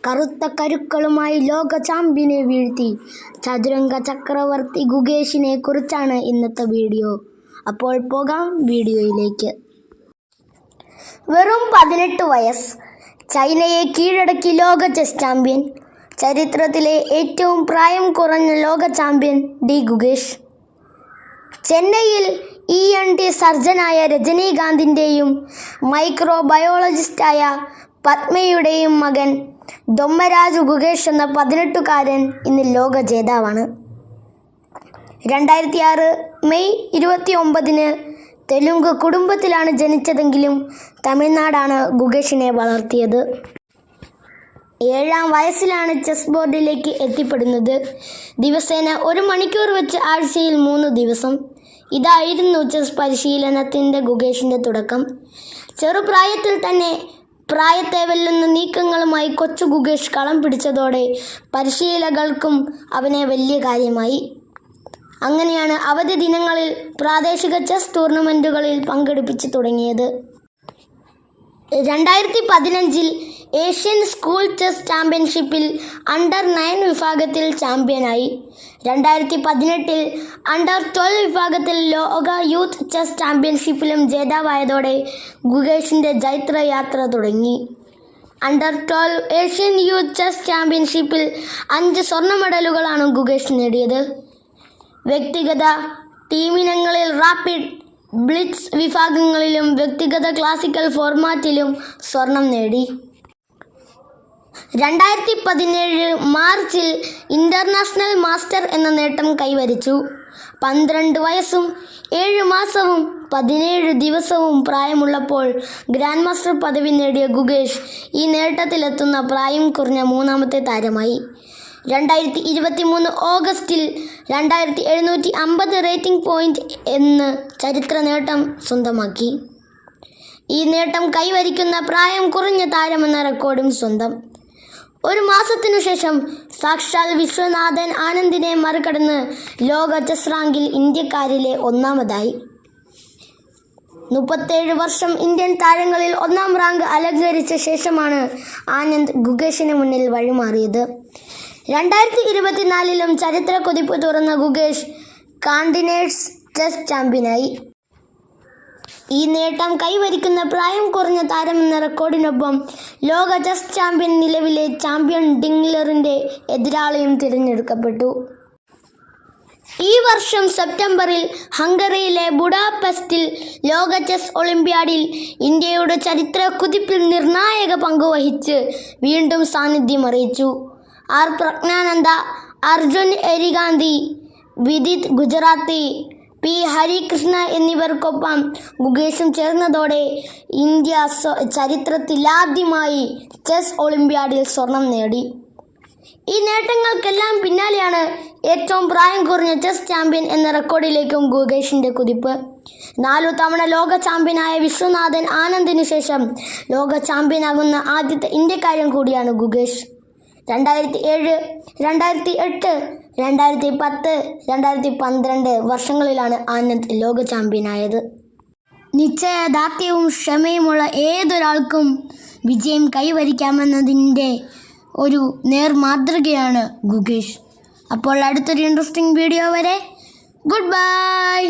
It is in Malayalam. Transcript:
കറുത്ത കരുക്കളുമായി ലോക ചാമ്പ്യനെ വീഴ്ത്തി ചതുരംഗ ചക്രവർത്തി ഗുകേഷിനെ കുറിച്ചാണ് ഇന്നത്തെ വീഡിയോ. അപ്പോൾ പോകാം വീഡിയോയിലേക്ക്. വെറും 18 വയസ്സ്, ചൈനയെ കീഴടക്കി ലോക ചെസ് ചാമ്പ്യൻ. ചരിത്രത്തിലെ ഏറ്റവും പ്രായം കുറഞ്ഞ ലോക ചാമ്പ്യൻ ഡി ഗുകേഷ്. ചെന്നൈയിൽ ENT സർജനായ രജനീകാന്തിൻ്റെയും മൈക്രോബയോളജിസ്റ്റായ പത്മയുടെയും മകൻ ദൊമ്മരാജു ഗുകേഷ് എന്ന 18കാരൻ ഇന്ന് ലോക ജേതാവാണ്. 2006 മെയ് 29 തെലുങ്ക് കുടുംബത്തിലാണ് ജനിച്ചതെങ്കിലും തമിഴ്നാടാണ് ഗുകേഷിനെ വളർത്തിയത്. 7ാം വയസ്സിലാണ് ചെസ് ബോർഡിലേക്ക് എത്തിപ്പെടുന്നത്. ദിവസേന 1 മണിക്കൂർ വെച്ച് ആഴ്ചയിൽ 3 ദിവസം. ഇതായിരുന്നു ചെസ് പരിശീലനത്തിൻ്റെ ഗുകേഷിൻ്റെ തുടക്കം. ചെറുപ്രായത്തിൽ തന്നെ പ്രായത്തെ വെല്ലുന്ന നീക്കങ്ങളുമായി കൊച്ചു ഗുകേഷ് കളം പിടിച്ചതോടെ പരിശീലകർക്കും അവനെ വലിയ കാര്യമായി. അങ്ങനെയാണ് അവധി ദിനങ്ങളിൽ പ്രാദേശിക ചെസ് ടൂർണമെൻറ്റുകളിൽ പങ്കെടുപ്പിച്ചു തുടങ്ങിയത്. 2015 ഏഷ്യൻ സ്കൂൾ ചെസ് ചാമ്പ്യൻഷിപ്പിൽ അണ്ടർ 9 വിഭാഗത്തിൽ ചാമ്പ്യനായി. 2018 അണ്ടർ 12 വിഭാഗത്തിൽ ലോക യൂത്ത് ചെസ് ചാമ്പ്യൻഷിപ്പിലും ജേതാവായതോടെ ഗുകേഷിൻ്റെ ജൈത്രയാത്ര തുടങ്ങി. അണ്ടർ 12 ഏഷ്യൻ യൂത്ത് ചെസ് ചാമ്പ്യൻഷിപ്പിൽ 5 സ്വർണ്ണ മെഡലുകളാണ് ഗുകേഷ് നേടിയത്. വ്യക്തിഗത, ടീമിനങ്ങളിൽ റാപ്പിഡ്, ബ്ലിറ്റ്സ് വിഭാഗങ്ങളിലും വ്യക്തിഗത ക്ലാസിക്കൽ ഫോർമാറ്റിലും സ്വർണം നേടി. 2017 മാർച്ചിൽ ഇൻ്റർനാഷണൽ മാസ്റ്റർ എന്ന നേട്ടം കൈവരിച്ചു. 12 വയസ്സും 7 മാസവും 17 ദിവസവും പ്രായമുള്ളപ്പോൾ ഗ്രാൻഡ് മാസ്റ്റർ പദവി നേടിയ ഗുകേഷ് ഈ നേട്ടത്തിലെത്തുന്ന പ്രായം കുറഞ്ഞ 3ാമത്തെ താരമായി. 2023 ഓഗസ്റ്റിൽ 2750 റേറ്റിംഗ് പോയിന്റ് എന്ന ചരിത്ര നേട്ടം സ്വന്തമാക്കി. ഈ നേട്ടം കൈവരിക്കുന്ന പ്രായം കുറഞ്ഞ താരമെന്ന റെക്കോർഡും സ്വന്തം. 1 മാസത്തിനു ശേഷം സാക്ഷാൽ വിശ്വനാഥൻ ആനന്ദിനെ മറികടന്ന് ലോക ചെസ് റാങ്കിൽ ഇന്ത്യക്കാരിലെ 1ാമതായി. 37 വർഷം ഇന്ത്യൻ താരങ്ങളിൽ 1ാം റാങ്ക് അലങ്കരിച്ച ശേഷമാണ് ആനന്ദ് ഗുകേഷിന് മുന്നിൽ വഴിമാറിയത്. 2024 ചരിത്ര കുതിപ്പ് തുറന്ന ഗുകേഷ് കാണ്ടിനേഴ്സ് ചെസ് ചാമ്പ്യനായി. ഈ നേട്ടം കൈവരിക്കുന്ന പ്രായം കുറഞ്ഞ താരമെന്ന റെക്കോർഡിനൊപ്പം ലോക ചെസ് ചാമ്പ്യൻ നിലവിലെ ചാമ്പ്യൻ ഡിംഗ്ലറിൻ്റെ എതിരാളിയും തിരഞ്ഞെടുക്കപ്പെട്ടു. ഈ വർഷം സെപ്റ്റംബറിൽ ഹംഗറിയിലെ ബുഡാപെസ്റ്റിൽ ലോക ചെസ് ഒളിമ്പ്യാഡിൽ ഇന്ത്യയുടെ ചരിത്ര കുതിപ്പിൽ നിർണായക പങ്കുവഹിച്ച് വീണ്ടും സാന്നിധ്യം അറിയിച്ചു. ആർ പ്രജ്ഞാനന്ദ, അർജുൻ എരിഗാന്തി, വിദിത് ഗുജറാത്തി, പി ഹരികൃഷ്ണ എന്നിവർക്കൊപ്പം ഗുകേഷും ചേർന്നതോടെ ഇന്ത്യ ചരിത്രത്തിലാദ്യമായി ചെസ് ഒളിമ്പ്യാഡിൽ സ്വർണം നേടി. ഈ നേട്ടങ്ങൾക്കെല്ലാം പിന്നാലെയാണ് ഏറ്റവും പ്രായം കുറഞ്ഞ ചെസ് ചാമ്പ്യൻ എന്ന റെക്കോർഡിലേക്കും ഗുകേഷിൻ്റെ കുതിപ്പ്. 4 തവണ ലോക ചാമ്പ്യനായ വിശ്വനാഥൻ ആനന്ദിനു ശേഷം ലോക ചാമ്പ്യനാകുന്ന ആദ്യത്തെ ഇന്ത്യക്കാരൻ കൂടിയാണ് ഗുകേഷ്. 2007, 2008, 2010, 2012 വർഷങ്ങളിലാണ് ആനന്ദ് ലോക ചാമ്പ്യനായത്. നിശ്ചയദാർഢ്യവും ക്ഷമയുമുള്ള ഏതൊരാൾക്കും വിജയം കൈവരിക്കാമെന്നതിൻ്റെ ഒരു നേർമാതൃകയാണ് ഗുകേഷ്. അപ്പോൾ അടുത്തൊരു ഇൻട്രസ്റ്റിംഗ് വീഡിയോ വരെ ഗുഡ് ബൈ.